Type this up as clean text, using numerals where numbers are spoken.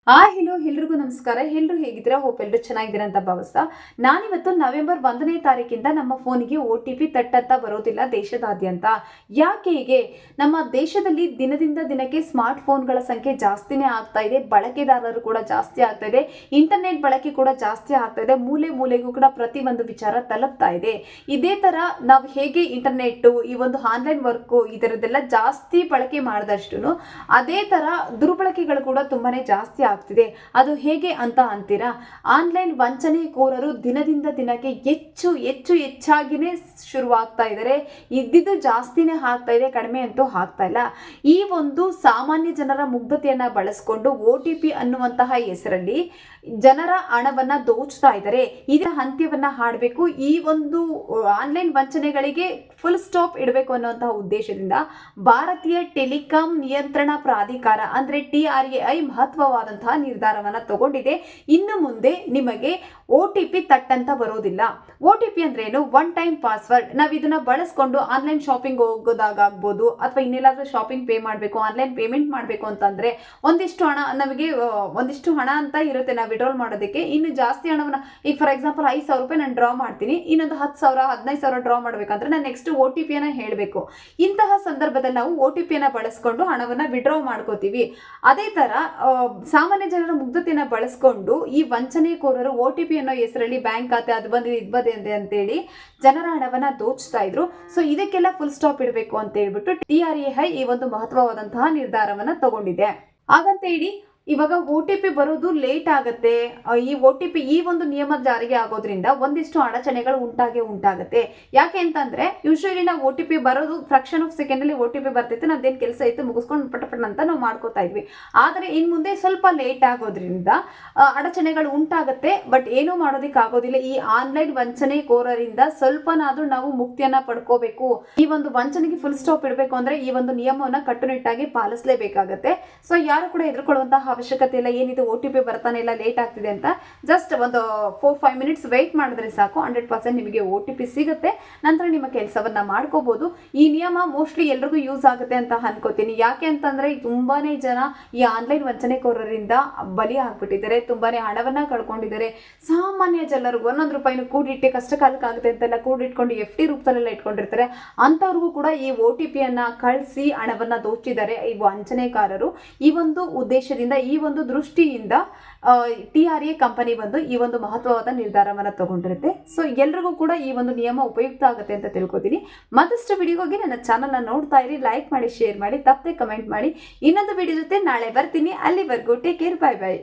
Hello ಎಲ್ರಿಗೂ ನಮಸ್ಕಾರ. ಎಲ್ಲರೂ ಹೇಗಿದ್ದೀರಾ? ಹೋಪ್ ಎಲ್ಲರೂ ಚೆನ್ನಾಗಿದ್ದೀರಾ ಅಂತ ಭಾವಿಸ್ತಾ ನಾನಿವತ್ತು ನವೆಂಬರ್ 1ನೇ ತಾರೀಕಿಂದ ನಮ್ಮ ಫೋನಿಗೆ OTP ತಟ್ಟಂತ ಬರೋದಿಲ್ಲ ದೇಶದಾದ್ಯಂತ. ಯಾಕೆ ಹೀಗೆ? ನಮ್ಮ ದೇಶದಲ್ಲಿ ದಿನದಿಂದ ದಿನಕ್ಕೆ ಸ್ಮಾರ್ಟ್ ಫೋನ್ಗಳ ಸಂಖ್ಯೆ ಜಾಸ್ತಿನೇ ಆಗ್ತಾ ಇದೆ, ಬಳಕೆದಾರರು ಕೂಡ ಜಾಸ್ತಿ ಆಗ್ತಾ ಇದೆ, ಇಂಟರ್ನೆಟ್ ಬಳಕೆ ಕೂಡ ಜಾಸ್ತಿ ಆಗ್ತಾ ಇದೆ, ಮೂಲೆ ಮೂಲೆಗೂ ಕೂಡ ಪ್ರತಿಯೊಂದು ವಿಚಾರ ತಲುಪ್ತಾ ಇದೆ. ಇದೇ ತರ ನಾವು ಹೇಗೆ ಇಂಟರ್ನೆಟ್ ಈ ಒಂದು ಆನ್ಲೈನ್ ವರ್ಕ್ ಇದರದೆಲ್ಲ ಜಾಸ್ತಿ ಬಳಕೆ ಮಾಡಿದಷ್ಟು ಅದೇ ತರ ದುರ್ಬಳಕೆಗಳು ಕೂಡ ತುಂಬಾನೇ ಜಾಸ್ತಿ ಆಗ್ತಿದೆ. ಅದು ಹೇಗೆ ಅಂತ ಅಂತೀರಾ? ಆನ್ಲೈನ್ ವಂಚನೆಕೋರರು ದಿನದಿಂದ ದಿನಕ್ಕೆ ಹೆಚ್ಚಾಗಿನೇ ಶುರುವಾಗ್ತಾ ಇದ್ದಾರೆ. ಇದ್ದಿದ್ದು ಜಾಸ್ತಿನೇ ಆಗ್ತಾ ಇದೆ, ಕಡಿಮೆ ಅಂತೂ ಆಗ್ತಾ ಇಲ್ಲ. ಈ ಒಂದು ಸಾಮಾನ್ಯ ಜನರ ಮುಗ್ಧತೆಯನ್ನ ಬಳಸ್ಕೊಂಡು OTP ಅನ್ನುವಂತಹ ಹೆಸರಲ್ಲಿ ಜನರ ಹಣವನ್ನ ದೋಚ್ತಾ ಇದ್ದಾರೆ. ಇದರ ಅಂತ್ಯವನ್ನ ಹಾಡಬೇಕು, ಈ ಒಂದು ಆನ್ಲೈನ್ ವಂಚನೆಗಳಿಗೆ ಫುಲ್ ಸ್ಟಾಪ್ ಇಡಬೇಕು ಅನ್ನುವಂತಹ ಉದ್ದೇಶದಿಂದ ಭಾರತೀಯ ಟೆಲಿಕಾಂ ನಿಯಂತ್ರಣ ಪ್ರಾಧಿಕಾರ ಅಂದ್ರೆ TRAI ಮಹತ್ವವಾದಂತಹ ನಿರ್ಧಾರವನ್ನ ತಗೊಂಡಿದೆ. ಇನ್ನು ಮುಂದೆ ನಿಮಗೆ OTP ತಟ್ಟಂತ ಬರೋದಿಲ್ಲ. OTP ಅಂದ್ರೆ ಏನು? One time password. ನಾವು ಇದನ್ನ ಬಳಸ್ಕೊಂಡು ಆನ್ಲೈನ್ ಶಾಪಿಂಗ್ ಹೋಗೋದಾಗ ಆಗ್ಬೋದು, ಅಥವಾ ಇನ್ನೆಲ್ಲಾದ್ರೂ ಶಾಪಿಂಗ್ ಪೇ ಮಾಡಬೇಕು, ಆನ್ಲೈನ್ ಪೇಮೆಂಟ್ ಮಾಡಬೇಕು ಅಂತಂದ್ರೆ ಒಂದಿಷ್ಟು ಹಣ ನಮಗೆ ಒಂದಿಷ್ಟು ಹಣ ಅಂತ ಇರುತ್ತೆ ನಾವು ವಿಡ್ರಾಲ್ ಮಾಡೋದಕ್ಕೆ. ಇನ್ನು ಜಾಸ್ತಿ ಹಣವನ್ನ, ಈಗ ಫಾರ್ ಎಕ್ಸಾಂಪಲ್ 5,000 ರೂಪಾಯಿ ನಾನು ಡ್ರಾ ಮಾಡ್ತೀನಿ, ಇನ್ನೊಂದು 10,000 15,000 ಡ್ರಾ ಮಾಡ್ಬೇಕಂದ್ರೆ ನಾನು ನೆಕ್ಸ್ಟ್ OTP ನ ಹೇಳಬೇಕು. ಇಂತಹ ಸಂದರ್ಭದಲ್ಲಿ ನಾವು OTP ನ ಬಳಸ್ಕೊಂಡು ಹಣವನ್ನ ವಿಡ್ರಾ ಮಾಡ್ಕೋತೀವಿ. ಅದೇ ತರ ಸಾಮಾನ್ಯ ಜನರ ಮುಗ್ಧತೆಯನ್ನ ಬಳಸ್ಕೊಂಡು ಈ ವಂಚನೆಕೋರರು OTP ಅನ್ನೋ ಹೆಸರಲ್ಲಿ ಬ್ಯಾಂಕ್ ಖಾತೆ ಅದು ಬಂದಿದೆ ಇದು ಬಂದಿದೆ ಅಂತೇಳಿ ಜನರ ಹಣವನ್ನ ದೋಚ್ತಾ ಇದ್ರು. ಸೊ ಇದಕ್ಕೆಲ್ಲ ಫುಲ್ ಸ್ಟಾಪ್ ಇಡಬೇಕು ಅಂತ ಹೇಳ್ಬಿಟ್ಟು TRAI ಈ ಒಂದು ಮಹತ್ವವಾದಂತಹ ನಿರ್ಧಾರವನ್ನ ತಗೊಂಡಿದೆ. ಹಾಗಂತ ಹೇಳಿ ಇವಾಗ OTP ಬರೋದು ಲೇಟ್ ಆಗುತ್ತೆ. ಈ OTP ಈ ಒಂದು ನಿಯಮ ಜಾರಿಗೆ ಆಗೋದ್ರಿಂದ ಒಂದಿಷ್ಟು ಅಡಚಣೆಗಳು ಉಂಟಾಗುತ್ತೆ. ಯಾಕೆ ಅಂತಂದ್ರೆ ಯೂಶುವಲಿ ನಾವು OTP ಬರೋದು ಫ್ರಾಕ್ಷನ್ ಆಫ್ ಸೆಕೆಂಡ್ ಅಲ್ಲಿ OTP ಬರ್ತೈತೆ, ನಮ್ದೇನು ಕೆಲಸ ಇತ್ತು ಮುಗಿಸ್ಕೊಂಡು ಪಟ ಅಂತ ನಾವು ಮಾಡ್ಕೋತಾ ಇದ್ವಿ. ಆದರೆ ಇನ್ ಮುಂದೆ ಸ್ವಲ್ಪ ಲೇಟ್ ಆಗೋದ್ರಿಂದ ಅಡಚಣೆಗಳು ಉಂಟಾಗುತ್ತೆ. ಬಟ್ ಏನೂ ಮಾಡೋದಿಕ್ ಆಗೋದಿಲ್ಲ. ಈ ಆನ್ಲೈನ್ ವಂಚನೆಕೋರರಿಂದ ಸ್ವಲ್ಪನಾದ್ರೂ ನಾವು ಮುಕ್ತಿಯನ್ನ ಪಡ್ಕೋಬೇಕು. ಈ ಒಂದು ವಂಚನೆಗೆ ಫುಲ್ ಸ್ಟಾಪ್ ಇಡಬೇಕು ಅಂದ್ರೆ ಈ ಒಂದು ನಿಯಮವನ್ನ ಕಟ್ಟುನಿಟ್ಟಾಗಿ ಪಾಲಿಸಲೇಬೇಕಾಗತ್ತೆ. ಸೊ ಯಾರು ಕೂಡ ಎದುರ್ಕೊಳ್ಳುವಂತಹ ಅವಶ್ಯಕತೆ ಇಲ್ಲ. ಏನಿದೆ OTP ಬರ್ತಾನೆ ಇಲ್ಲ, ಲೇಟ್ ಆಗ್ತಿದೆ ಅಂತ ಜಸ್ಟ್ ಒಂದು 4-5 ಮಿನಿಟ್ಸ್ ವೆಯ್ಟ್ ಮಾಡಿದ್ರೆ ಸಾಕು, 100% ನಿಮಗೆ OTP ಸಿಗುತ್ತೆ. ನಂತರ ನಿಮ್ಮ ಕೆಲಸವನ್ನ ಮಾಡ್ಕೋಬಹುದು. ಈ ನಿಯಮ ಮೋಸ್ಟ್ಲಿ ಎಲ್ರಿಗೂ ಯೂಸ್ ಆಗುತ್ತೆ ಅಂತ ಅನ್ಕೋತೀನಿ. ಯಾಕೆ ಅಂತಂದ್ರೆ ತುಂಬಾನೇ ಜನ ಈ ಆನ್ಲೈನ್ ವಂಚನೆಕೋರರಿಂದ ಬಲಿ ಆಗ್ಬಿಟ್ಟಿದ್ದಾರೆ, ತುಂಬಾನೇ ಹಣವನ್ನ ಕಳ್ಕೊಂಡಿದ್ದಾರೆ. ಸಾಮಾನ್ಯ ಜನರು ₹1 ಕೂಡಿಟ್ಟು ಕಷ್ಟ ಕಾಲಕ್ಕಾಗುತ್ತೆ ಅಂತೆಲ್ಲ ಕೂಡಿಟ್ಕೊಂಡು FD ರೂಪದಲ್ಲೆಲ್ಲ ಇಟ್ಕೊಂಡಿರ್ತಾರೆ. ಅಂತವ್ರಿಗೂ ಕೂಡ ಈ OTP ಅನ್ನ ಕಳಿಸಿ ಹಣವನ್ನ ದೋಚಿದ್ದಾರೆ ಈ ವಂಚನೆಕಾರರು. ಈ ಒಂದು ಉದ್ದೇಶದಿಂದ, ಈ ಒಂದು ದೃಷ್ಟಿಯಿಂದ TRA ಕಂಪನಿ ಬಂದು ಈ ಒಂದು ಮಹತ್ವವಾದ ನಿರ್ಧಾರವನ್ನು ತಗೊಂಡಿರುತ್ತೆ. ಸೊ ಎಲ್ರಿಗೂ ಕೂಡ ಈ ಒಂದು ನಿಯಮ ಉಪಯುಕ್ತ ಆಗುತ್ತೆ ಅಂತ ತಿಳ್ಕೊತೀನಿ. ಮತ್ತಷ್ಟು ವಿಡಿಯೋಗೆ ನನ್ನ ಚಾನಲ್ನ ನೋಡ್ತಾ ಇರಿ, ಲೈಕ್ ಮಾಡಿ, ಶೇರ್ ಮಾಡಿ, ತಪ್ಪದೆ ಕಮೆಂಟ್ ಮಾಡಿ. ಇನ್ನೊಂದು ವಿಡಿಯೋ ಜೊತೆ ನಾಳೆ ಬರ್ತೀನಿ. ಅಲ್ಲಿವರೆಗೂ ಟೇಕ್ ಕೇರ್, ಬೈ ಬೈ.